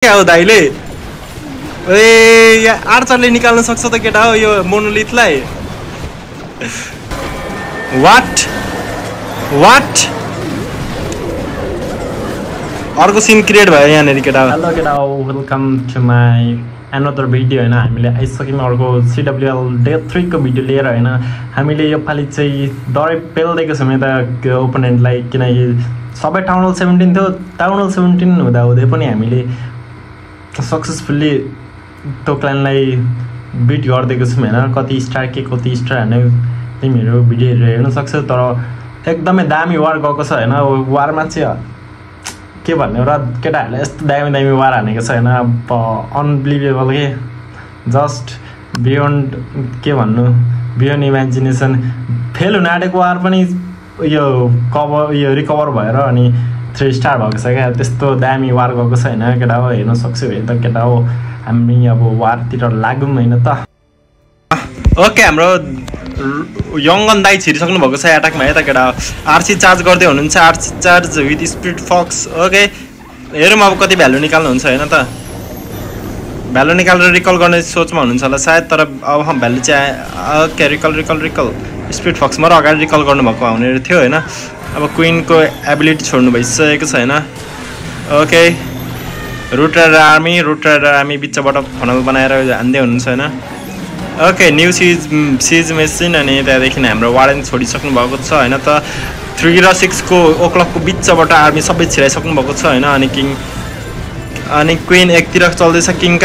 क्या हो दाइले ए आर्चरले निकाल्न सक्छ त केटा हो यो मोनोलिथलाई व्हाट अर्को सिन क्रिएट भयो यहाँनेरि केटा हो। हेलो केटा हो, welcome to my another video होइन। हामीले आइसक्यौँ अर्को CWL डे 3 को भिडियो लिएर होइन। हामीले योपालि चाहिँ डरै पेल्दैको छौँ यता ओपोनेन्टलाई, किनकि सबै टाउन हल 17 थियो। टाउन हल 17 हुँदाहुँदै पनि हामीले सक्सेसफुल्ली त्यो क्लानलाई बिट गरिदिएको छौँ होइन। कति स्टार कति स्टार हान्ने तिमीहरू भिडियोहरू हेर्न सक्छ। तर एकदमै दामी वार गएको छ होइन। वारमा चाहिँ के भन्ने र केटाहरूले यस्तो दामी वार हानेको छ होइन। अनबिलिभेबल के, जस्ट बियोन्ड के भन्नु, बियोन्ड इमेजिनेसन। फेल हुन आँटेको वार पनि यो रिकभर भएर अनि 3 स्टार भएको छ क्या। त्यस्तो दामी वार गएको छ होइन केटा हो। हेर्न सक्छु है त केटा हो, हामी अब वारतिर लागौँ होइन त। ओके, हाम्रो यङ्गन दाइ छिरिसक्नु भएको छ एट्याकमा है त केटा हो। आरसी चार्ज गर्दै हुनुहुन्छ, RC charge with speed fox. Okay, हेरौँ अब कति भ्यालु निकाल्नुहुन्छ होइन त। भ्यालु निकालेर रिकल गर्ने सोचमा हुनुहुन्छ होला सायद, तर अब भ्यालु चाहिँ ओके रिकल स्पिड फक्समा र अगाडि रिकल गर्नुभएको हुने थियो होइन। अब क्विनको एबिलिटी छोड्नु भइसकेको छ होइन। ओके, रुटर आर्मी बिचबाट फनल बनाएर हान्दै हुनुहुन्छ होइन। ओके, न्यू सिज मेसिन अनि त्यहाँदेखि हाम्रो वारेन छोडिसक्नु भएको छ होइन त। 3 र 6 को ओक्लकको बिचबाट आर्मी सबै छिराइसक्नु भएको छ होइन। अनि क्विन एकतिर चल्दैछ, किङ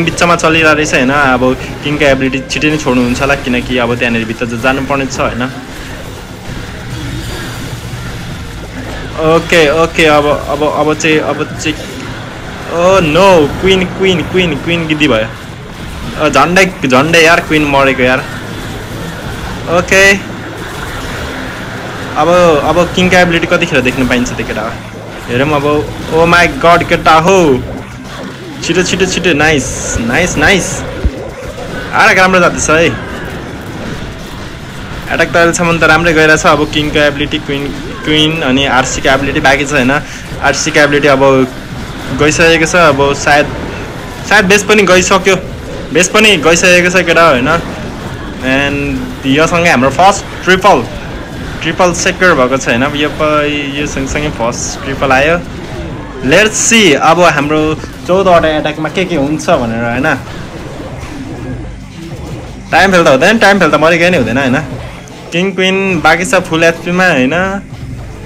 बिचमा चलिरहेछ होइन। अब किङको एबिलिटी छिटै नै छोड्नुहुन्छ होला, किनकि अब त्यहाँनिर भित्र जानुपर्ने छ होइन। ओके अब चाहिँ ओ नो, क्विन गिद्दी भयो। झन्डै यार क्विन मरेको यार। ओके, अब किङको एबिलिटी कतिखेर देख्न पाइन्छ त्यो केटा हेरौँ अब। ओ माई गड केटा हो, छिटो नाइस आएर राम्रो जाँदैछ है। एट्याक त अहिलेसम्म त राम्रै गइरहेछ। अब किङको एबिलिटी क्विन अनि आरसीको एबिलिटी बाँकी छ होइन। आरसीको एबिलिटी अब गइसकेको छ। अब सायद बेस पनि गइसक्यो, छ केटा होइन। एन्ड योसँगै हाम्रो फर्स्ट ट्रिपल सेक्टर भएको छ होइन। यो सँगसँगै फर्स्ट ट्रिपल आयो। लेट्स सी अब हाम्रो 14वटा एट्याकमा के हुन्छ भनेर होइन। टाइम फेल त मरेकै नै हुँदैन होइन। किङ क्विन बाँकी छ फुल एचपीमा होइन।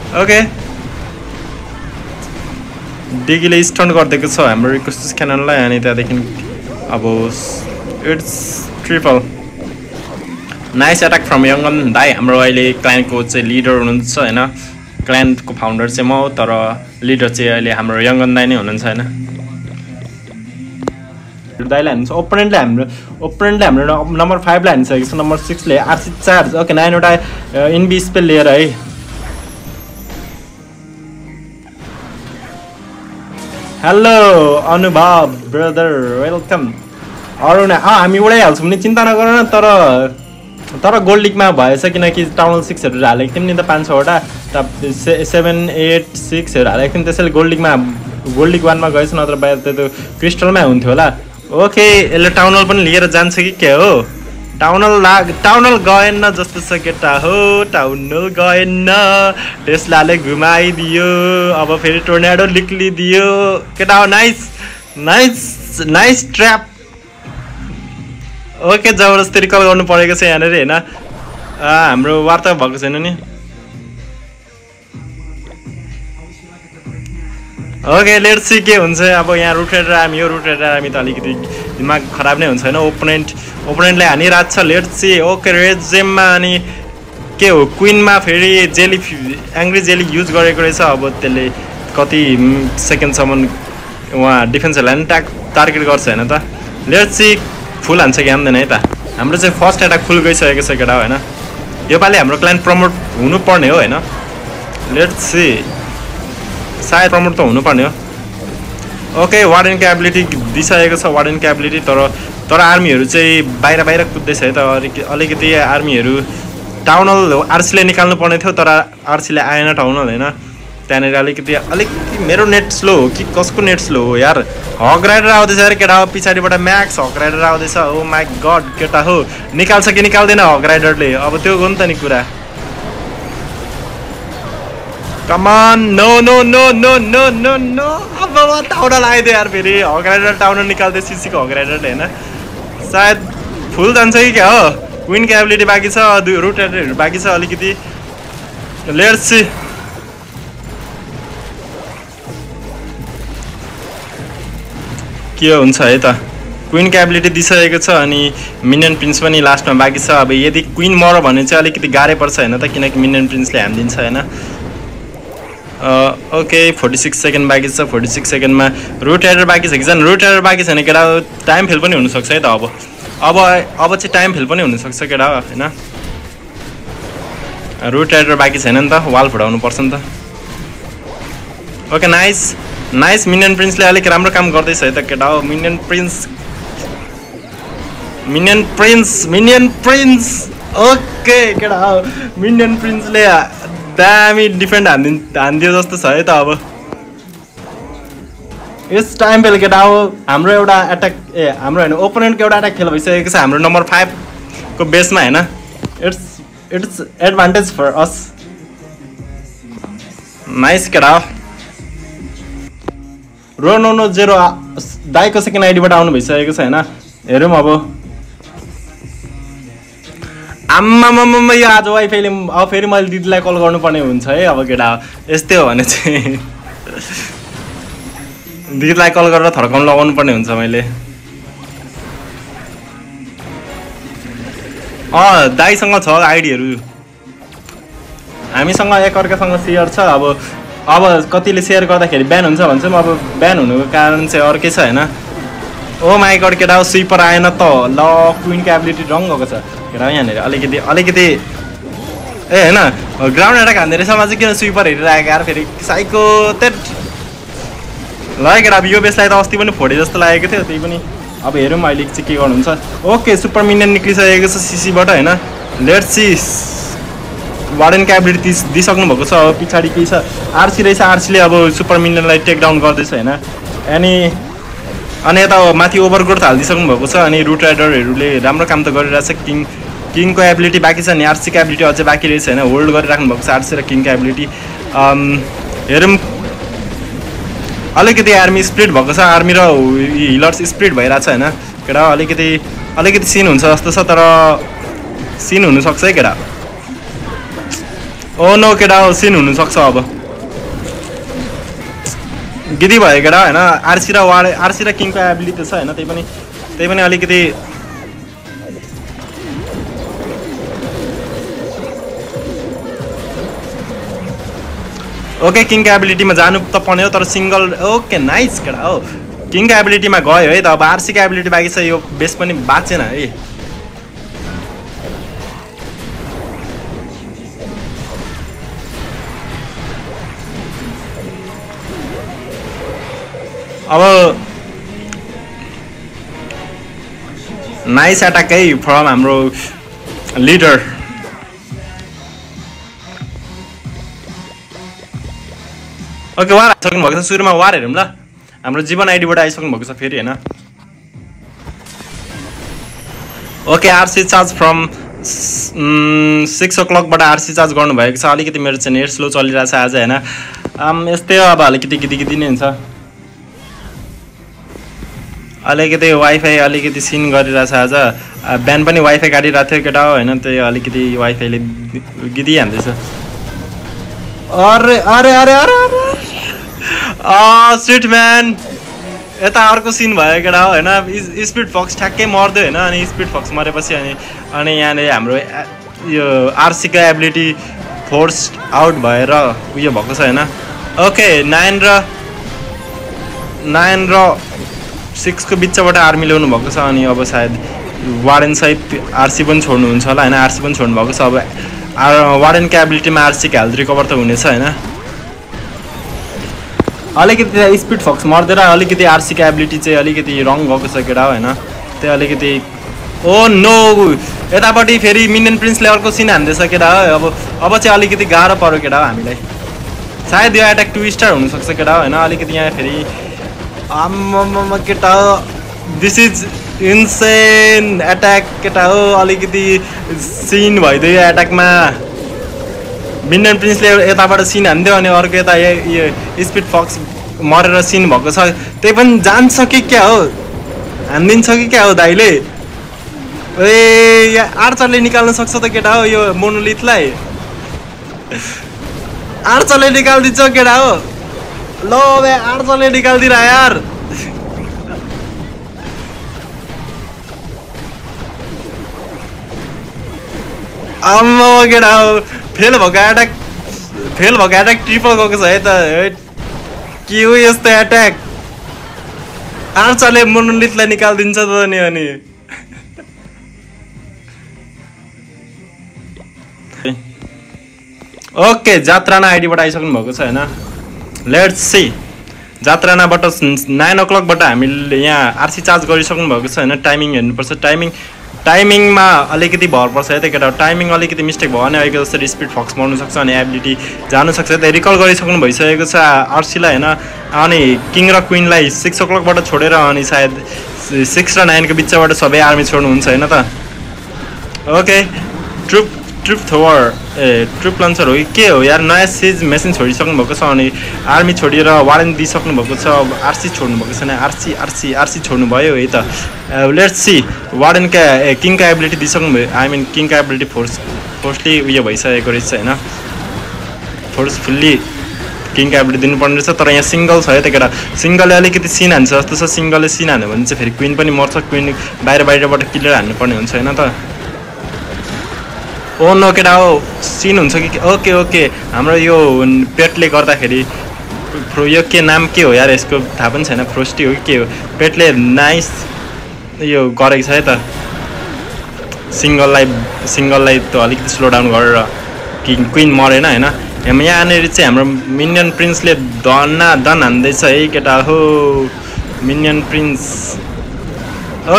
ओके, डिगीले स्टन गरिदिएको छ हाम्रो रिक्वेस्ट क्याननलाई। अनि त्यहाँदेखि अब it's triple nice attack from यङ्गन दाई। हाम्रो अहिले क्लाइन्टको चाहिँ लिडर हुनुहुन्छ होइन। क्लाइन्टको फाउन्डर चाहिँ म हो, तर लिडर चाहिँ अहिले हाम्रो यङ्गन दाई नै हुनुहुन्छ होइन। दाइले हान्छ, ओपोनेन्टले हाम्रो नम्बर 5 लाई हानिसकेको छ। नम्बर 6 ले आरसी चार्ज। ओके, 9वटा इनबी स्पेल लिएर है। हेलो अनुभव ब्रदर, वेलकम। अरू न हामी उडाइहाल्छौँ नि, चिन्ता नगर न। तर गोल्ड लिगमा भएछ, किनकि टाउन हल 6हरू हालेको थियौँ नि त, 5-6वटा 7, 8, 6हरू हालेको थियौँ। त्यसैले गोल्ड लिग 1मा गएछ, नत्र बाहिर त्यो क्रिस्टलमै हुन्थ्यो होला। ओके, यसले टाउन हल पनि लिएर जान्छ कि क्या हो। टाउन हल गएन जस्तो छ केटा हो। टाउन हल गएन, टेस्लाले घुमाइदियो। अब फेरि टोर्नाडो निक्लिदियो केटा हो। Nice trap. ओके, जबरजस्ती रिकल गर्नु परेको छ यहाँनिर होइन। हाम्रो वार्ता भएको छैन नि। ओके, लेट्स सी के हुन्छ अब। यहाँ रुटेड आर्मी त अलिकति दिमाग खराब नै हुन्छ होइन। ओपोनेन्टले हानिरहेको छ। Let's see. ओके, रेड जेममा अनि के हो, क्विनमा फेरि एङ्ग्री जेली युज गरेको रहेछ। अब त्यसले कति सेकेन्डसम्म उहाँ डिफेन्सहरूलाई पनि टार्गेट गर्छ होइन त। लेट्स सी फुल हान्छ कि हान्दैन है त। हाम्रो चाहिँ फर्स्ट एट्याक फुल गइसकेको छ केटा होइन। योपालि हाम्रो क्लाइन्ट प्रमोट हुनुपर्ने हो होइन। लेट्स सी, सायद प्रमोट त हुनुपर्ने हो। ओके, वार्डेनको एबिलिटी दिइसकेको छ वार्डेनको एबिलिटी। तर आर्मीहरू चाहिँ बाहिर कुद्दैछ है त। अलिकति आर्मीहरू टाउन हल आरसीले निकाल्नु पर्ने थियो, तर आरसीले आएन टाउन हल होइन। त्यहाँनिर अलिकति मेरो नेट स्लो हो कि कसको नेट स्लो हो यार हक राइडर आउँदैछ यार केटा पछाडिबाट म्याक्स हक राइडर आउँदैछ ओ माई गड केटा हो निकाल्छ कि निकाल्दैन हक राइडरले अब त्यो हो नि त नि कुरा come on no no no no no no no town लगाइदियो यार फेरि हक राइडर टाउन निकाल्दै सिसीको हक राइडरले होइन सायद फुल जान्छ कि क्या हो क्विनको एबिलिटी बाँकी छ रुट राइडरहरू बाँकी छ अलिकति लेट्स सी के हुन्छ है त क्विनको एबिलिटी दिइसकेको छ अनि मिनियन प्रिन्स पनि लास्टमा बाँकी छ अब यदि क्विन मर भने चाहिँ अलिकति गाह्रै पर्छ होइन त किनकि मिनियन प्रिन्सले हानिदिन्छ होइन ओके 46 सेकेन्ड बाँकी छ 46 सेकेन्डमा रुट राइडर बाँकी छ कि जान रुट राइडर बाँकी छैन केटा टाइम फेल पनि हुनसक्छ है त अब चाहिँ टाइम फेल पनि हुनसक्छ केटा होइन रुट राइडर बाँकी छैन नि त वाल फुटाउनु पर्छ नि त ओके नाइस मिनियन प्रिन्सले अलिक राम्रो काम गर्दैछ है त केटा हो मिनियन प्रिन्स ओके केटा हो मिनियन प्रिन्सले दामी डिफेन्ड हानिदियो जस्तो छ है त अब यस टाइम फेल केटा हो हाम्रो एउटा एट्याक हाम्रो होइन ओपोनेन्टको एउटा एट्याक फेल भइसकेको छ हाम्रो नम्बर 5 को बेसमा होइन it's advantage for us nice केटा हो रोनो 0 दाइको सेकेन्ड आइडीबाट आउनु भइसकेको छ होइन हेरौँ अब आम्मामामा यो आज वाइफाईले अब फेरि मैले दिदीलाई कल गर्नुपर्ने हुन्छ है अब केटा यस्तै हो भने चाहिँ दिदीलाई कल गरेर थर्काउनु लगाउनु पर्ने हुन्छ मैले दाइसँग छ आइडीहरू हामीसँग एकअर्कासँग सेयर छ अब कतिले सेयर गर्दाखेरि ब्यान हुन्छ भन्छौँ अब ब्यान हुनुको कारण चाहिँ अर्कै छ होइन ओ माई गड केटा स्विपर आएन त ल क्विनको एबिलिटी रङ गएको छ केटा यहाँनिर अलिकति ए होइन ग्राउन्ड एट्याक हान्ने रहेछमा चाहिँ किन स्विपर हेरिरहेको यार फेरि साइको तेट ल केटा अब यो बेसलाई त अस्ति पनि फोडे जस्तो लागेको थियो त्यही पनि अब हेरौँ अहिले चाहिँ के गर्नुहुन्छ ओके सुपर मिनियन निक्लिसकेको छ सिसीबाट होइन लेट्स सी वार्डनको एबिलिटी दिइसक्नु भएको छ अब पछाडि केही छ आरसी रहेछ आरसीले अब सुपर मिनियनलाई टेक डाउन गर्दैछ होइन अनि यता माथि ओभरग्रोथ हालिदिइसक्नु भएको छ अनि रुट राइडरहरूले राम्रो काम त गरिरहेछ किङको एबिलिटी बाँकी छ अनि आरसीको एबिलिटी अझै बाँकी रहेछ होइन होल्ड गरिराख्नु भएको छ आरसी र किङको एबिलिटी हेरौँ अलिकति आर्मी स्प्लिट भएको छ आर्मी र हिलर्स स्प्लिट भइरहेछ होइन केटा अलिकति सिन हुन्छ जस्तो छ तर सिन हुनसक्छ है केटा ओ नो केटा सिन हुनसक्छ अब गिदी भयो केटा होइन आरसी र किङको एबिलिटी छ होइन त्यही पनि अलिकति ओके किङको एबिलिटीमा जानु त पर्ने हो तर सिङ्गल ओके नाइस केटा हो किङको एबिलिटीमा गयो है त अब आरसीको एबिलिटी बाँकी छ यो बेस पनि बाँचेन है अब नाइस एट्याक है फ्रम हाम्रो लिडर ओके वार आइसक्नु भएको छ सुरुमा वार हेरौँ ल हाम्रो जीवन आइडीबाट आइसक्नु भएको छ फेरि होइन ओके आरसी चार्ज फ्रम 6 o'clockबाट आरसी चार्ज गर्नुभएको छ अलिकति मेरो चाहिँ नेट स्लो चलिरहेछ आज होइन यस्तै हो अब अलिकति गिदी नै हुन्छ अलिकति वाइफाई अलिकति सिन गरिरहेछ आज बिहान पनि वाइफाई काटिरहेको थियो केटा हो होइन त्यही अलिकति वाइफाईले गिदी हान्दैछ अरे अरे अरे अरे स्विट म्यान यता अर्को सिन भयो केटा हो होइन स्पिड फक्स ठ्याक्कै मर्दै होइन अनि स्पिड फक्स मरेपछि अनि यहाँनिर हाम्रो यो आरसीको एबिलिटी फोर्स आउट भएर उयो भएको छ होइन ओके 9 र 6 को बिचबाट आर्मी ल्याउनु भएको छ अनि अब सायद वार्डन सहित आरसी पनि छोड्नुहुन्छ होला होइन आरसी पनि छोड्नु भएको छ अब वार्डनको एबिलिटीमा आरसीको हेल्थ रिकभर त हुनेछ होइन अलिकति स्पिड फक्स मर्दैन अलिकति आरसीको एबिलिटी चाहिँ अलिकति रङ भएको छ केटा होइन त्यही अलिकति ओ नो यतापट्टि फेरि मिनियन प्रिन्सले अर्को सिन हान्दैछ केटा हो अब चाहिँ अलिकति गाह्रो पर्यो केटा हो हामीलाई सायद यो एट्याक 2 स्टार हुनसक्छ केटा हो होइन अलिकति यहाँ फेरि आम्मामा केटा हो दिस इज इन्सेन एट्याक केटा हो अलिकति सिन भइदियो यो एट्याकमा मिनियन प्रिन्सले यताबाट सिन हान्दियो अनि अर्को यता यो स्पिड फक्स मरेर सिन भएको छ त्यही पनि जान्छ कि क्या हो हानिदिन्छ कि क्या हो दाइले ए आर्चरले निकाल्न सक्छ त केटा हो यो मोनोलिथलाई आर्चरले निकालिदिन्छ केटा हो ल बे आर्चरले निकालिदिएर यार आम्मा केटा हो फेल भएको एट्याक ट्रिपल गएको छ है त के हो यस्तो एट्याक आर्चरले मोनोलिथलाई निकालिदिन्छ त नि अनि ओके जात्राना आइडीबाट आइसक्नु भएको छ होइन लेट्स सी जात्रानाबाट 9 o'clock हामीले यहाँ आरसी चार्ज गरिसक्नु भएको छ होइन टाइमिङ हेर्नुपर्छ टाइमिङमा अलिकति भर पर्छ है त केटा टाइमिङ अलिकति मिस्टेक भयो भने अहिलेको जस्तै स्पिड फक्स मर्नु सक्छ अनि एबिलिटी जानु सक्छ त्यही रिकल गरिसक्नु भइसकेको छ आरसीलाई होइन अनि किङ र क्विनलाई 6 o'clock छोडेर अनि सायद 6 र 9 को बिचबाट सबै आर्मी छोड्नुहुन्छ होइन त okay troop thrower troop launcher हो कि के हो यार नयाँ सिज मेसिन छोडिसक्नु भएको छ अनि आर्मी छोडेर वारेन्ट दिइसक्नु भएको छ आरसी छोड्नु भएको छैन आरसी छोड्नु भयो है त लेट्स सी वार्डनका किङका एबिलिटी दिइसक्नु भयो आई मिन किङका एबिलिटी फोर्सली उयो भइसकेको रहेछ होइन फोर्सफुल्ली किङका एबिलिटी दिनुपर्ने रहेछ तर यहाँ सिङ्गल छ है त केटा सिङ्गलले अलिकति सिन हान्छ जस्तो छ सिङ्गलले सिन हान्यो भने चाहिँ फेरि क्विन पनि मर्छ क्विन बाहिरबाट किलेर हान्नुपर्ने हुन्छ होइन त ओ नो केटा हो सिन हुन्छ कि ओके हाम्रो यो पेटले गर्दाखेरि यो के नाम के हो यार यसको थाहा पनि छैन फ्रोस्टी हो कि के हो पेटले नाइस यो गरेको छ है त सिङ्गललाई त अलिकति स्लो डाउन गरेर क्विन मरेन होइन यहाँनिर चाहिँ हाम्रो मिनियन प्रिन्सले दन हान्दैछ है केटा हो मिनियन प्रिन्स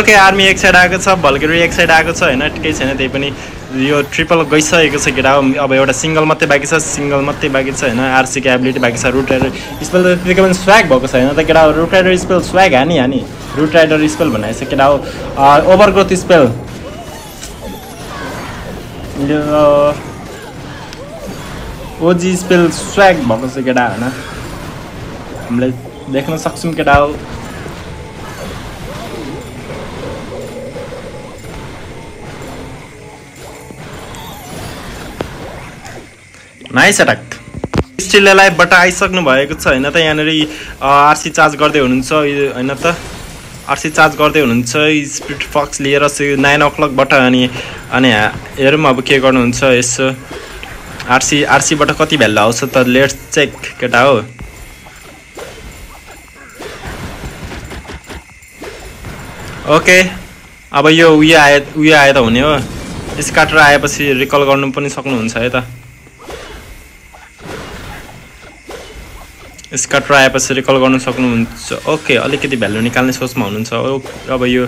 ओके आर्मी एक साइड आएको छ भल्केरी एक साइड आएको छ होइन केही छैन त्यही पनि यो ट्रिपल गइसकेको छ केटा हो अब एउटा सिङ्गल मात्रै बाँकी छ होइन आरसीको एबिलिटी बाँकी छ रुट राइडर स्पेल त त्यतिकै पनि स्वाग भएको छ होइन त केटा हो रुट राइडर स्पेल स्वाग हानी रुट राइडर स्पेल भनेको छ केटा हो ओभरग्रोथ स्पेल यो ओजी स्पेल स्वाग भएको छ केटा होइन हामीले देख्न सक्छौँ केटा हो नाइस एट्याक स्टिल लाइफबाट आइसक्नु भएको छ होइन त यहाँनिर आरसी चार्ज गर्दै हुनुहुन्छ होइन त आरसी चार्ज गर्दै हुनुहुन्छ स्पिड फक्स लिएर 9 o'clock अनि हेरौँ अब के गर्नुहुन्छ यसो आरसीबाट कति भ्यालु आउँछ त लेट्स चेक केटा हो ओके अब यो उयो आयो त हुने हो स्काटर आएपछि रिकल गर्नु पनि सक्नुहुन्छ है त स्काटर आएपछि रिकल गर्न सक्नुहुन्छ ओके अलिकति भ्यालु निकाल्ने सोचमा हुनुहुन्छ अब यो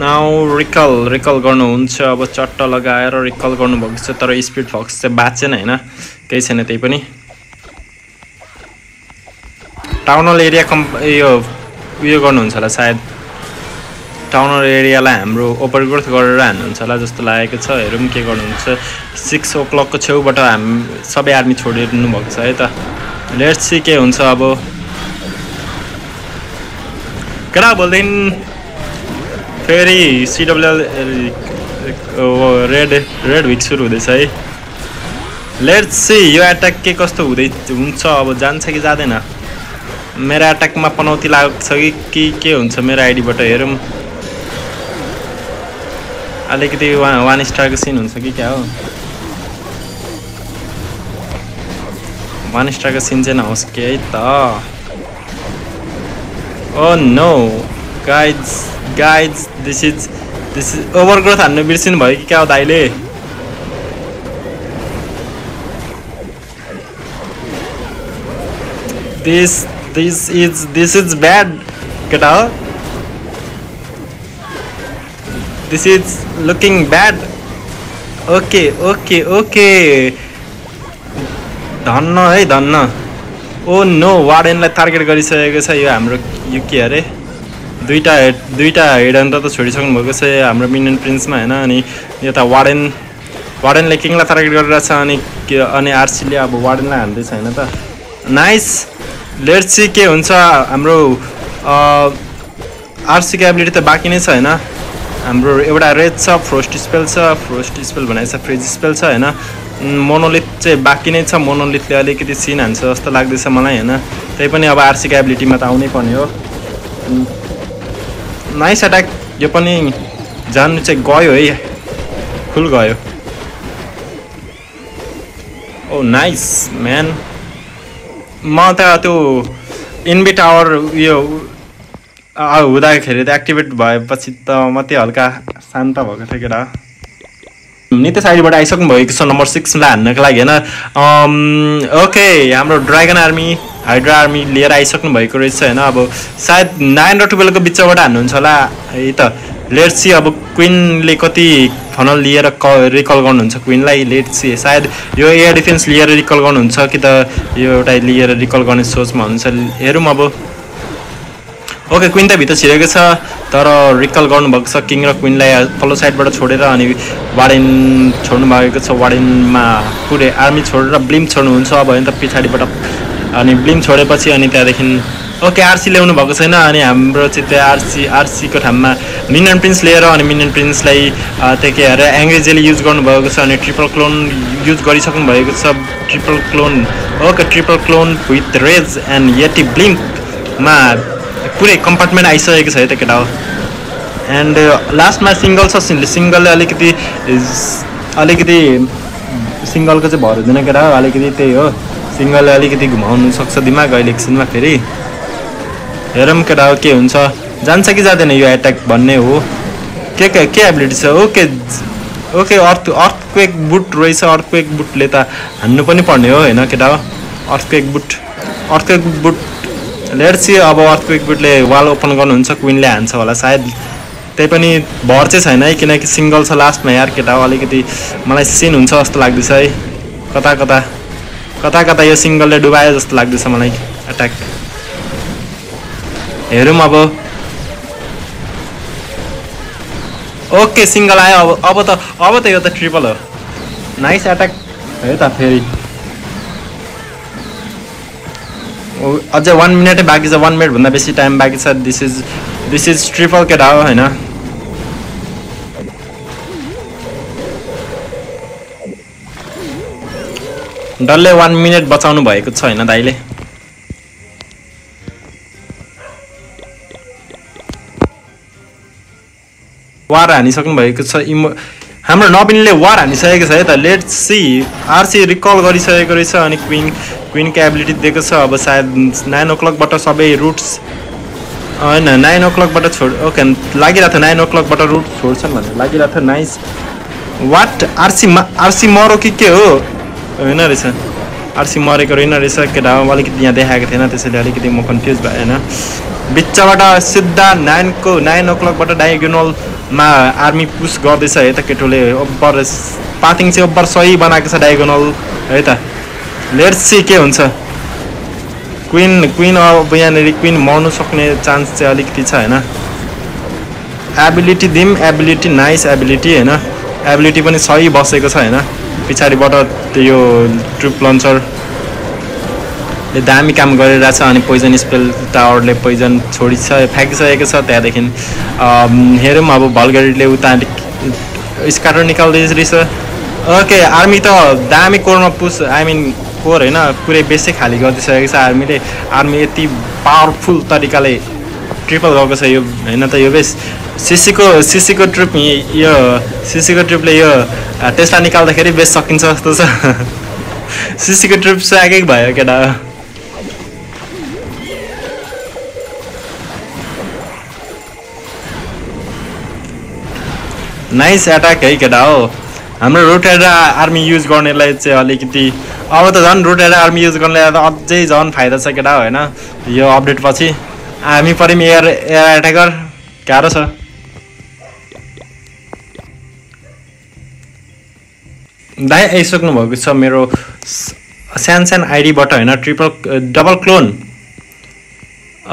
नाउ रिकल गर्नुहुन्छ अब चट्ट लगाएर रिकल गर्नुभएको छ तर स्पिड फक्स चाहिँ बाँचेन होइन केही छैन त्यही पनि टाउनल एरिया उयो गर्नुहुन्छ होला सायद टाउनल एरियालाई हाम्रो ओभरग्रोथ गरेर हान्नुहुन्छ होला जस्तो लागेको छ हेरौँ के गर्नुहुन्छ 6 o'clock को छेउबाट सबै आर्मी छोडिदिनु भएको छ है त लेट्स सी के हुन्छ अब केटा बोल्दैन फेरि सिडब्ल्युएल रेड विक सुरु हुँदैछ है लेट्स सी यो एट्याक के कस्तो हुन्छ अब जान्छ कि जाँदैन मेरो एट्याकमा पनौती लागेको छ कि के हुन्छ मेरो आइडीबाट हेरौँ अलिकति 1 स्टारको सिन हुन्छ कि क्या हो 1 स्टारको सिन चाहिँ नहोस् के है त oh no guys this is overgrowth हान्नु बिर्सिनु भयो कि क्या हो दाइले दिस इज ब्याड केटा हो This is looking bad. Okay okay okay धन्न है धन्न ओ नो वार्डेनलाई टार्गेट गरिसकेको छ यो हाम्रो यो के अरे दुईटा हेड अन्त त छोडिसक्नु भएको छ हाम्रो मिनियन प्रिन्समा हैन अनि यता वार्डेनले किङलाई टार्गेट गरिरहेछ अनि आरसीले अब वार्डेनलाई हान्दैछ हैन त नाइस लेट्स सी के हुन्छ हाम्रो आरसीको एबिलिटी त बाँकी नै छ हैन हाम्रो एउटा रेड छ फ्रोस्ट स्पेल भनेको छ फ्रिज स्पेल छ हैन मोनोलिथ चाहिँ बाँकी नै छ मोनोलिथले अलिकति सिन हान्छ जस्तो लाग्दैछ मलाई हैन त्यही पनि अब आरसीको एबिलिटीमा त आउनै पर्ने हो नाइस अट्याक यो पनि जान्नु चाहिँ गयो है फुल गयो ओ नाइस म्यान म त त्यो इन्भी टावर यो हुँदाखेरि त एक्टिभेट भएपछि त म त्यो हल्का शान्त भएको थियो केटा नित्य साइडबाट आइसक्नु भएको छ नम्बर 6 लाई हान्नको लागि हैन ओके हाम्रो ड्रागन आर्मी हाइड्रा आर्मी लिएर आइसक्नु भएको रहेछ हैन अब सायद 9 र 12 को बिचबाट हान्नुहुन्छ होला है त लेट्स सी अब क्वीनले कति फनल लिएर रिकल गर्नुहुन्छ क्वीनलाई लेट्स सी सायद यो एयर डिफेन्स लिएर रिकल गर्नुहुन्छ कि त यो एउटा लिएर रिकल गर्ने सोचमा हुनुहुन्छ हेरौँ अब ओके क्वीन त भित्र छिरेको छ तर रिकल गर्नुभएको छ किङ र क्वीनलाई तल्लो साइडबाट छोडेर अनि वार्डेन छोड्नु भएको छ वार्डेनमा पुरै आर्मी छोडेर ब्लिम छोड्नुहुन्छ अब हैन त पछाडिबाट अनि ब्लिम छोडेपछि अनि त्यहाँदेखि ओके आरसी ल्याउनु भएको छैन अनि हाम्रो चाहिँ त्यो आरसीको ठाउँमा मिनियन प्रिन्स लिएर अनि मिनियन प्रिन्सलाई त्यो के अरे एङ्ग्रेजले युज गर्नुभएको छ अनि ट्रिपल क्लोन युज गरिसक्नु भएको छ triple clone okay triple clone with rage and yeti ब्लिममा पुरै कम्पार्टमेन्ट आइसकेको छ है त केटा हो एन्ड लास्टमा सिङ्गल छ सिङ्गलले अलिकति सिङ्गलको चाहिँ भर हुँदैन केटा हो अलिकति त्यही हो सिङ्गलले अलिकति घुमाउनु सक्छ दिमाग अहिले एकछिनमा फेरि हेरौँ केटा हो के हुन्छ जान्छ कि जाँदैन यो एट्याक भन्ने हो के एबिलिटी छ ओके ओके अर्थक्वेक बुट रहेछ अर्थक्वेक बुटले त हान्नु पनि पर्ने हो हैन केटा हो अर्थक्वेक बुट लेट्स सी अब अर्थक्वेक बुटले वाल ओपन गर्नुहुन्छ क्वीनले हान्छ होला सायद त्यही पनि भर चाहिँ छैन है किनकि सिङ्गल छ लास्टमा यार केटा हो अलिकति मलाई सिन हुन्छ जस्तो लाग्दैछ है कता यो सिङ्गलले डुबायो जस्तो लाग्दैछ मलाई एट्याक हेरौँ अब ओके सिङ्गल आयो अब त यो त ट्रिपल हो नाइस एट्याक है त फेरि अझै 1 मिनटै बाँकी छ 1 मिनट भन्दा बेसी टाइम बाँकी छ दिस इज ट्रिपल केटा हो हैन डल्लै 1 मिनट बचाउनु भएको छ हैन दाइले वार हानिसक्नु भएको छ हाम्रो नबिनले वार हानिसकेको छ है त लेट्स सी आरसी रिकल गरिसकेको रहेछ अनि क्वीनको एबिलिटी दिएको छ अब सायद 9 o'clockबाट सबै रुट्स हैन 9 o'clockबाट छोड ओके लागिरहेको थियो 9 o'clockबाट रुट छोड्छन् भनेर लागिरहेको थियो नाइस वाट आरसी मरो कि के हो हैन रहेछ आरसी मरेको रहेन रहेछ केटा अलिकति यहाँ देखाएको थिएन त्यसैले अलिकति म कन्फ्युज भएँ हैन बिचबाट सिधा 9 o'clockबाट डायगोनलमा आर्मी पुस गर्दैछ है त केटोले ओभर पाथिङ चाहिँ ओभर सही बनाएको छ डायगोनल है त लेट्स सी के हुन्छ क्वीन अब यहाँनिर क्वीन मर्नु सक्ने चान्स चाहिँ अलिकति छ हैन एबिलिटी दिम एबिलिटी नाइस एबिलिटी हैन एबिलिटी पनि सही बसेको छ हैन पछाडिबाट त्यो ट्रुप लन्चरले दामी काम गरिरहेछ अनि पोइजन स्पेल टावरले पोइजन फ्याँकिसकेको छ त्यहाँदेखि हेरौँ अब भल्गेरिटले उता स्काटर निकाल्दैछ रहेछ ओके आर्मी त दामी कोरमा पुस आई मिन कोर हैन पुरै बेसै खाली गरिदिइसकेको छ आर्मी यति पावरफुल तरिकाले ट्रिपल गएको छ यो हैन त यो बेस सीसीको ट्रिपले यो टेस्ला निकाल्दाखेरि बेस सकिन्छ जस्तो छ सीसीको ट्रिप स्यागै भयो केटा नाइस एट्याक है केटा हो हाम्रो रोटेर आर्मी युज गर्नेलाई चाहिँ अलिकति अब त झन् रोटेर आर्मी युज गर्नेलाई त अझै झन् फाइदा छ केटा हैन यो अपडेट पछि हामी परिम एयर एट्याकर गाह्रो छ दाइ आइसक्नु भएको छ मेरो स्यानस्यान आइडीबाट होइन डबल क्लोन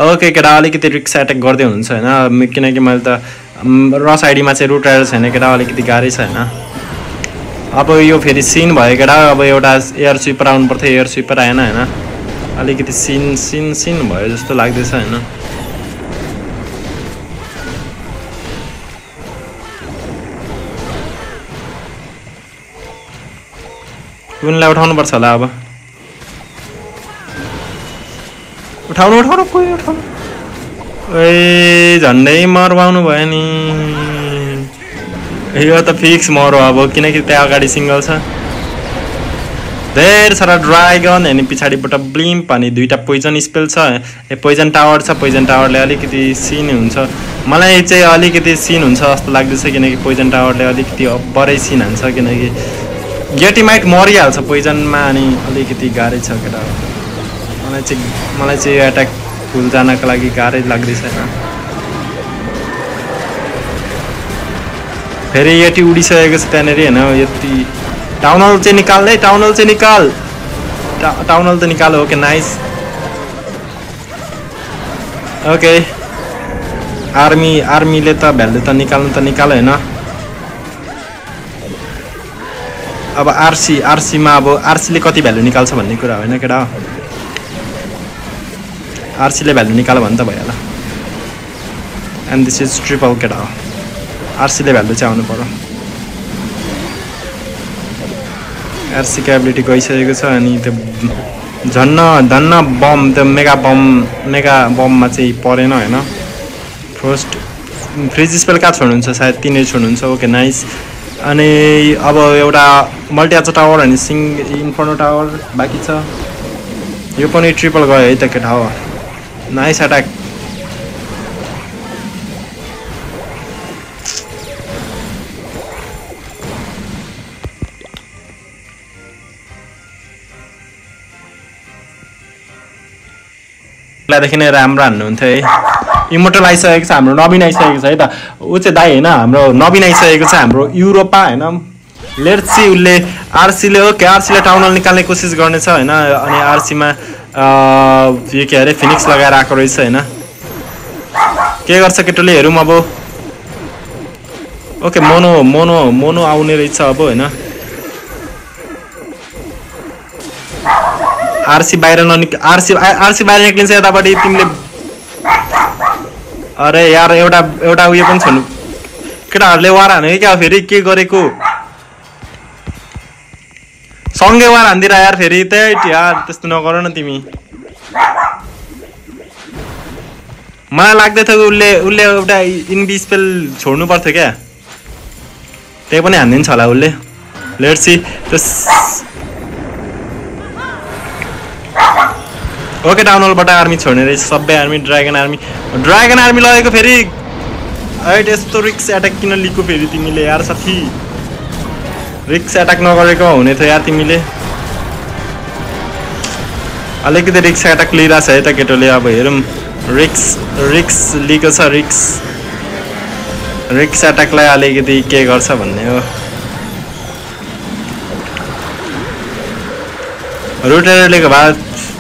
ओके केटा अलिकति रिक्स एट्याक गर्दै हुनुहुन्छ होइन किनकि मैले त रस आइडीमा चाहिँ रुट आएर छैन केटा अलिकति गाह्रै छ होइन अब यो फेरि सिन भयो केटा अब एउटा एयर स्विपर आउनु पर्थ्यो एयर स्विपर आएन होइन अलिकति सिन भयो जस्तो लाग्दैछ होइन कुनलाई उठाउनुपर्छ होला अब उठाउनु कोही उठाउनु ए झन्डै मरवाउनु भयो नि यो त फिक्स मरो अब किनकि त्यहाँ अगाडि सिङ्गल छ धेरै सारा ड्रागन अनि पछाडिबाट ब्लिम्प अनि दुईटा पोइजन स्पेल छ पोइजन टावर छ पोइजन टावरले अलिकति सिन हुन्छ मलाई चाहिँ अलिकति सिन हुन्छ जस्तो लाग्दैछ किनकि पोइजन टावरले अलिकति बढै सिन हान्छ किनकि गेटिमाइट मरिहाल्छ पोइजनमा अनि अलिकति गाह्रै छ केटा मलाई चाहिँ यो एट्याक फुल जानका लागि गाह्रै लाग्दैछ होइन फेरि यति उडिसकेको छ त्यहाँनिर होइन यति टाउन हल चाहिँ निकाल्दै टाउन हल चाहिँ निकाल टाउन हल त निकाल ओके नाइस ओके आर्मीले त भ्याल्यु त निकाल होइन अब आरसीमा अब आरसीले कति भ्याल्यु निकाल्छ भन्ने कुरा होइन केटा आरसीले भ्याल्यु निकाल्यो भने त भइहाल्यो एन्ड दिस इज ट्रिपल केटा हो आरसीले भ्याल्यु चाहिँ आउनु पर्यो आरसीको एबिलिटी गइसकेको छ अनि त्यो धन्न बम त्यो मेगा बममा चाहिँ परेन होइन फर्स्ट फ्रिज स्पेल कहाँ छोड्नुहुन्छ सायद तिनीहरू छोड्नुहुन्छ ओके नाइस अनि अब एउटा मल्टिआचो टावर अनि इन्फर्नो टावर बाँकी छ यो पनि ट्रिपल गयो है त केटा हो नाइस एट्याक देखि नै राम्रो हान्नुहुन्थ्यो है इमोटल आइसकेको छ हाम्रो नवीन आइसकेको छ है त ऊ चाहिँ दाइ होइन हाम्रो नवीन आइसकेको छ हाम्रो युरोपा होइन लेट्स सी उसले आरसीले टाउन हल निकाल्ने कोसिस गर्नेछ होइन अनि आरसीमा यो के अरे फिनिक्स लगाएर आएको रहेछ होइन के गर्छ केटोले हेरौँ अब ओके मोनो आउने रहेछ अब होइन आरसी बाहिर आरसी बाहिर निक्लिन्छ यतापट्टि तिमीले अरे यार एउटा उयो पनि छोड्नु केटाहरूले वार हाने क्या फेरि के गरेको सँगै वार हान्दिएर यार फेरि त्यही यार त्यस्तो नगर न तिमी मलाई लाग्दै थियो उसले एउटा इन्भी स्पेल छोड्नु पर्थ्यो क्या त्यही पनि हानिदिन्छ होला उसले लेट्स सी ओके टाउन हलबाट आर्मी छोड्ने रहेछ सबै आर्मी ड्रागन आर्मी लगेको फेरि हैट यस्तो रिक्स एट्याक किन लिएको फेरि तिमीले यार साथी रिक्स एट्याक नगरेको हुने थियो यार तिमीले अलिकति रिक्स एट्याक लिइरहेछ है त केटोले अब हेरौँ रिक्स लिएको छ रिक्स एट्याकलाई अलिकति के गर्छ भन्ने हो रुटेरलेको भए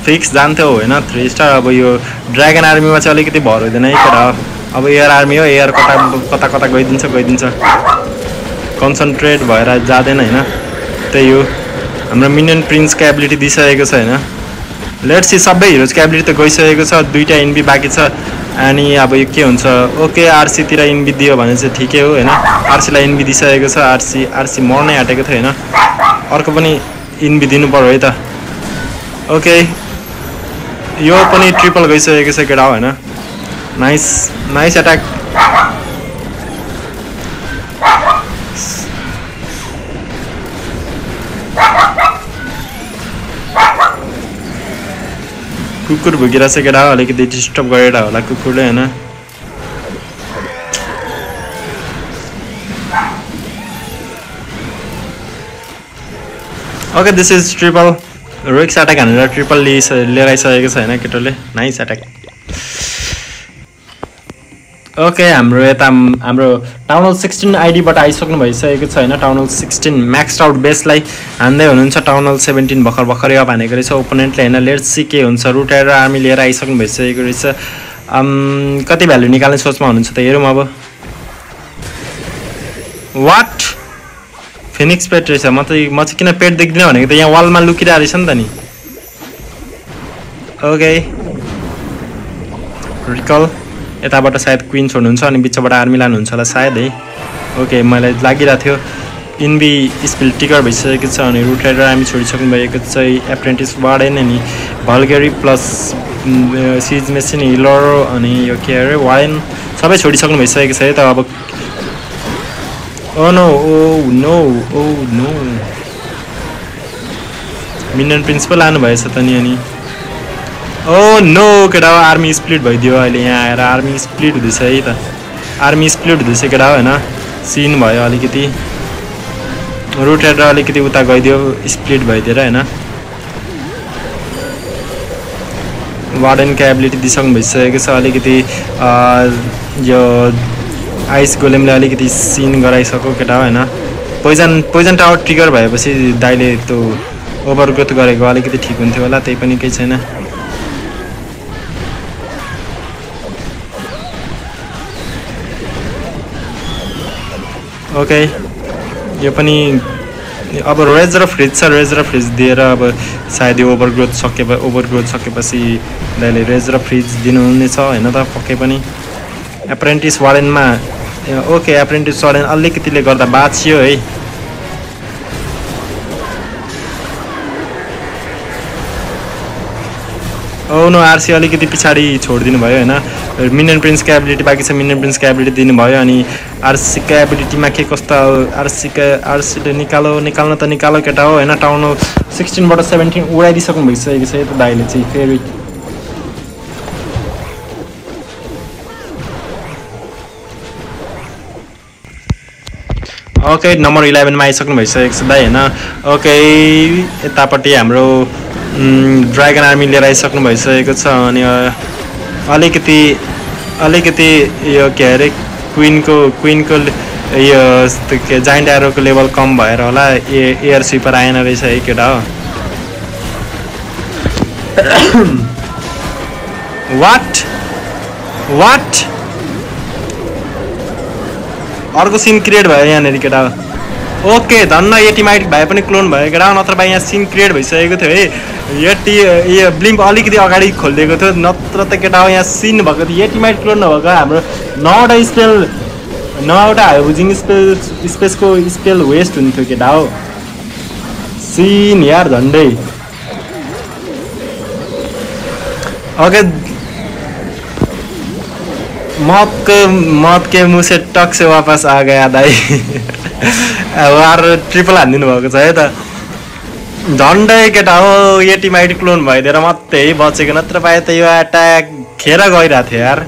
फिक्स जान्थ्यो होइन 3 स्टार अब यो ड्रागन आर्मीमा चाहिँ अलिकति भर हुँदैन है केटा अब एयर आर्मी हो एयर कता गइदिन्छ कन्सन्ट्रेट भएर जाँदैन होइन त्यही हो हाम्रो मिनियन प्रिन्सको एबिलिटी दिइसकेको छ होइन लेट्स सी सबै हिरोजको एबिलिटी त गइसकेको छ दुईटा इन्भी बाँकी छ अनि अब यो के हुन्छ ओके आरसीतिर इन्भी दियो भने चाहिँ ठिकै हो होइन आरसीलाई इन्भी दिइसकेको छ आरसी मर्नै आँटेको थियो होइन अर्को पनि इन्भी दिनु पर्यो है त ओके यो पनि ट्रिपल गइसकेको छ केटा होइन नाइस एट्याक कुकुर भुकिरहेछ केटा अलिकति डिस्टर्ब गरेर होला कुकुरले होइन ओके दिस इज ट्रिपल रिक्स एट्याक हानेर ट्रिपल लिएर आइसकेको छ होइन केटोले नाइस एट्याक ओके हाम्रो यता हाम्रो टाउन हल 16 आइडीबाट आइसक्नु भइसकेको छ होइन। टाउन हल 16 म्याक्स आउट बेसलाई हान्दै हुनुहुन्छ। टाउन हल 17 भर्खरै अब हानेको रहेछ ओपोनेन्टले होइन। लेट्स सी के हुन्छ। रुटेर आर्मी लिएर आइसक्नु भइसकेको रहेछ। कति भ्यालु निकाल्ने सोचमा हुनुहुन्छ त हेरौँ अब। वाट फिनिक्स पेट रहेछ। म चाहिँ किन पेट देख्दिनँ भनेको त यहाँ वालमा लुकिरहेको रहेछ नि त नि। ओके रिकल यताबाट सायद क्विन छोड्नुहुन्छ अनि बिचबाट आर्मी लानुहुन्छ होला सायद है। ओके मलाई लागिरहेको थियो। इनबी स्पिल टिकर भइसकेको छ अनि रुट राइडर आर्मी छोडिसक्नु भएको छ। एप्रेन्टिस वार्डेन अनि भल्गेरी प्लस सिज मेसिन हिलर अनि यो के अरे वार्डेन सबै छोडिसक्नु भइसकेको छ है त अब। ओ नो मिनियन प्रिन्स पो लानु भएछ त नि। अनि ओ नो केटा हो आर्मी स्प्लिट भइदियो अहिले यहाँ आएर। आर्मी स्प्लिट हुँदैछ है त। आर्मी स्प्लिट हुँदैछ केटा हो होइन। सिन भयो अलिकति रुट हेरेर अलिकति उता गइदियो स्प्लिट भइदिएर होइन। वार्डनको एबिलिटी दिइसक्नु भइसकेको छ। अलिकति यो आइस गोलेमले अलिकति सिन गराइसक्यो केटा हो होइन। पोइजन टावर ट्रिगर भएपछि दाइले त्यो ओभरग्रोथ गरेको अलिकति ठिक हुन्थ्यो होला। त्यही पनि केही छैन। ओके यो पनि अब रेजर अफ फ्रिज छ। रेजर अफ फ्रिज दिएर अब सायद यो ओभरग्रोथ सकेपछि दाइले रेजर अफ फ्रिज दिनुहुनेछ होइन त पक्कै पनि। एप्रेन्टिस वार्डेनमा ओके एप्रेन्टिस वार्डेन अलिकतिले गर्दा बाँचियो है। नो आरसी अलिकति पछाडि छोडिदिनु भयो होइन। मिनियन प्रिन्सको एबिलिटी बाँकी छ। मिनियन प्रिन्सको एबिलिटी दिनुभयो अनि आरसीको एबिलिटीमा के कस्तो आरसीले निकाल्न त निकालो केटा हो होइन। टाउन 16बाट 17 उडाइदिइसक्नु भइसकेको छ त दाइले चाहिँ फेरि। ओके नम्बर 11 मा आइसक्नु भइसकेको छ दाइ होइन। ओके यतापट्टि हाम्रो ड्रागन आर्मी लिएर आइसक्नु भइसकेको छ अनि अलिकति यो के अरे क्विनको यो जाइन्ट एरोको लेभल कम भएर होला। एयर स्विपर आएन रहेछ है केटा हो। वाट अर्को सिन क्रिएट भयो यहाँनिर केटा हो। ओके धन्न एटिमाइट भए पनि क्लोन भयो केटा नत्र भए यहाँ सिन क्रिएट भइसकेको थियो है। यो ब्लिम्प अलिकति अगाडि खोलिदिएको थियो नत्र त केटा हो यहाँ सिन भएको थियो। एटिमाइट क्लोन नभएको हाम्रो 9वटा हाइभुजिङ स्पेसको स्पेल वेस्ट हुन्थ्यो केटा हो। सिन यार झन्डै। ओके मौत के मुँह से टक से वापस आ गया दाई। वार ट्रिपल हानिदिनु भएको छ है त। झन्डै केटा हो एटिमाइट क्लोन भइदिएर मात्रै बचेको नत्र पाए त यो एट्याक खेर गइरहेको थियो यार।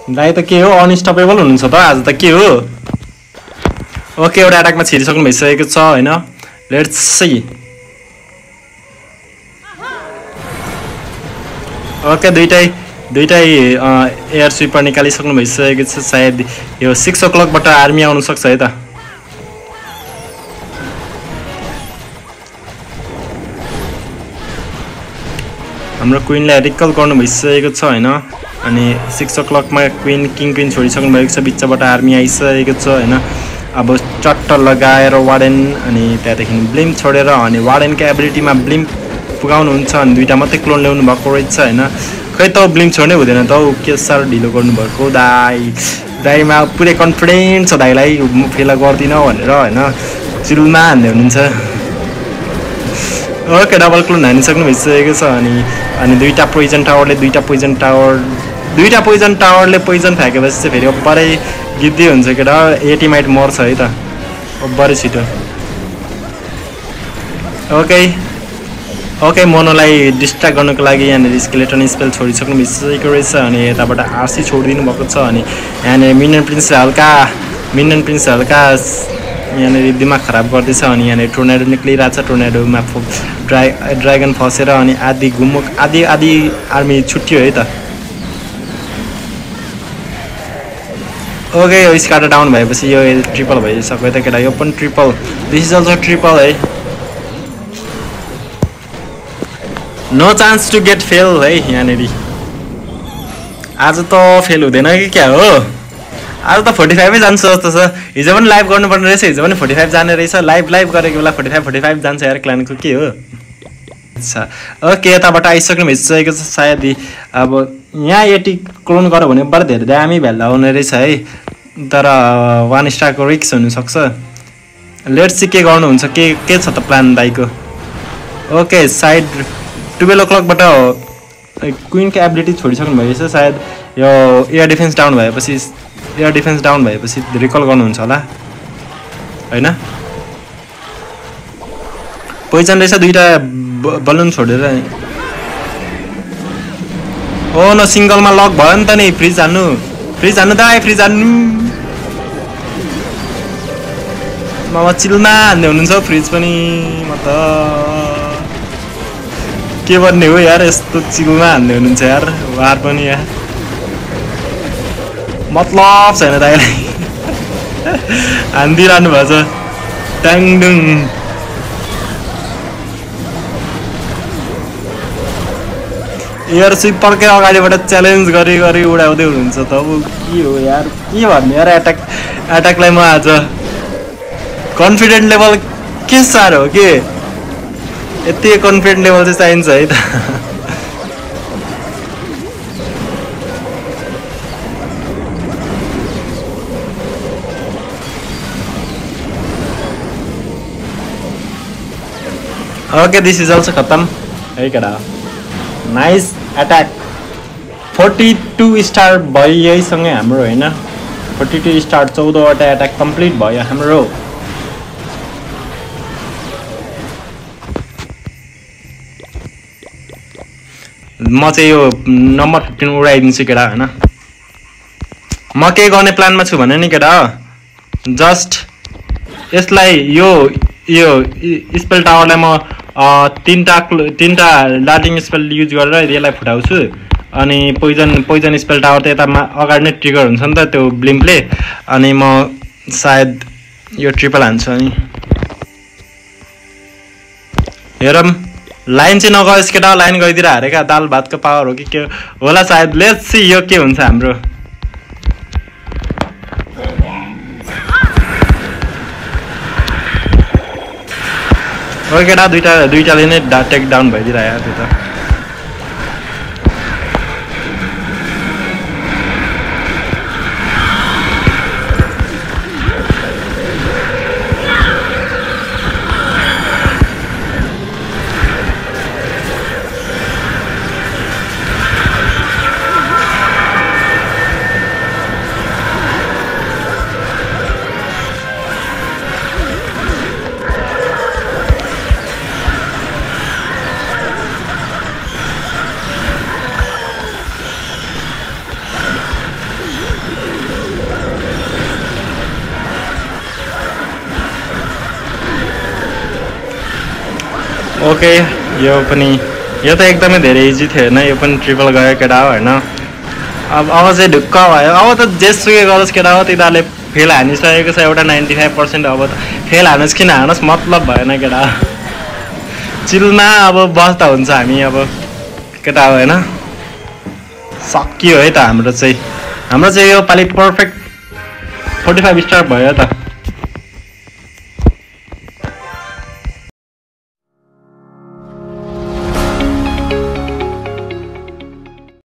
दाइ त के हो अनस्टपेबल हुनुहुन्छ त आज त के हो। ओके एउटा एट्याकमा छिरिसक्नु भइसकेको छ होइन। Let's see. ओके दुईटै एयर स्विपर निकालिसक्नु भइसकेको छ। सायद यो 6 o'clockबाट आर्मी आउनु सक्छ है त। हाम्रो क्विनलाई रिकल गर्नु भइसकेको छ होइन। अनि 6 o'clockमा किङ क्विन छोडिसक्नु भएको छ। बिचबाट आर्मी आइसकेको छ होइन। अब चट्ट लगाएर वार्डेन अनि त्यहाँदेखि ब्लिम्प छोडेर अनि वार्डेनको एबिलिटीमा ब्लिम्प पुगाउनुहुन्छ अनि 2टा मात्रै क्लोन ल्याउनु भएको रहेछ होइन। खै त ब्लिम्प छोड्नै हुँदैन त के साह्रो ढिलो गर्नुभएको दाइमा पुरै कन्फिडेन्ट छ दाइलाई म फेला गर्दिनँ भनेर होइन। चिलमा हान्दै हुनुहुन्छ। ओके डबल क्लोन हानिसक्नु भइसकेको छ अनि 2टा पोइजन टावरले पोइजन फ्याँकेपछि चाहिँ फेरि अब्बरै गिद्दै हुन्छ केटा। एटिमाइट मर्छ है त अब्बरै छिटो। ओके मोनोलाई डिस्ट्र्याक्ट गर्नुको लागि यहाँनिर स्केलेटन स्पेल छोडिसक्नु भइसकेको रहेछ अनि यताबाट आरसी छोडिदिनु भएको छ अनि यहाँनिर मिनियन प्रिन्सले हल्का यहाँनिर दिमाग खराब गर्दैछ अनि यहाँनिर टोर्नेडो निक्लिरहेछ टोर्नेडोमा ड्रागन फसेर अनि आधी घुमुक आधी आर्मी छुट्टियो है त ओके यो स्काटर डाउन भएपछि यो ट्रिपल भइसक्यो त केटा यो पनि triple this is also triple है no chance to get fail है यहाँनिर आज त फेल हुँदैन कि क्या हो आज त 45 जान्छ जस्तो छ हिजो पनि लाइभ गर्नुपर्ने रहेछ हिजो पनि 45 जाने रहेछ लाइभ गरेको बेला 45 जान्छ यार क्लानको के हो अच्छा ओके यताबाट आइसक्नु भइसकेको छ सायद अब यहाँ एटी क्लोन गर्यो भने बरु धेरै दामी भ्यालु आउने रहेछ है तर 1 स्टारको रिक्स हुनसक्छ लेट्स सी के गर्नुहुन्छ के छ त प्लान दाइको ओके साइड 12 o'clockबाट क्वीनको एबिलिटी छोडिसक्नु भएछ सायद यो एयर डिफेन्स डाउन भएपछि रिकल गर्नुहुन्छ होला हैन पोइजन रहेछ दुईटा बलुन छोडेर ओ न सिंगलमा लक भयो नि त नि फ्रिज हान्नु दाइ फ्रिज हान्नु मामा चिलमा हान्ने हुनुहुन्छ फ्रिज पनि म त के भन्ने हो यार यस्तो चिलमा हान्ने हुनुहुन्छ यार वार पनि यार मतलब छैन दाइलाई हान्दिरहनु भएको छ ट्याङडुङ एयरसिपरकै अगाडिबाट च्यालेन्ज गरी उडाउँदै हुनुहुन्छ त अब के हो यार के भन्ने यार एट्याकलाई म आज कन्फिडेन्ट लेभल के साह्रो हो के यति कन्फिडेन्ट लेभल चाहिँ चाहिन्छ है त ओके दिस इज अल्सो खत्म है केटा नाइस एट्याक 42 स्टार भयो यहीसँगै हाम्रो होइन 42 स्टार 14वटा एट्याक कम्प्लिट भयो हाम्रो म चाहिँ यो नम्बर 15 उडाइदिन्छु केटा होइन म के गर्ने प्लानमा छु भने नि केटा जस्ट यसलाई यो स्पेल टावरलाई म तीनटा लाटिङ स्पेल युज गरेर यसलाई फुटाउँछु अनि पोइजन स्पेल टावर त यता अगाडि नै ट्रिगर हुन्छ नि त त्यो ब्लिम्पले अनि म सायद यो ट्रिपल हान्छु अनि हेरौँ लाइन चाहिँ नगयोस् केटा लाइन गइदिएर हारेका दाल भातको पावर हो कि के होला सायद लेट्स सी यो के हुन्छ हाम्रो ओके केटा दुईटाले नै टेक डाउन भइदिइरह्यो त्यो त ओके यो त एकदमै धेरै इजी थियो होइन यो पनि ट्रिपल गयो केटा हो होइन अब चाहिँ ढुक्क भयो अब त जेसुकै गरोस् केटा हो तिनीहरूले फेल हानिसकेको छ एउटा 95% अब त फेल हानोस् कि नहानोस् मतलब भएन केटा चिलमा अब बस्दा हुन्छ हामी अब केटा हो होइन सकियो है त हाम्रो चाहिँ यो पालि पर्फेक्ट 45 स्टार भयो त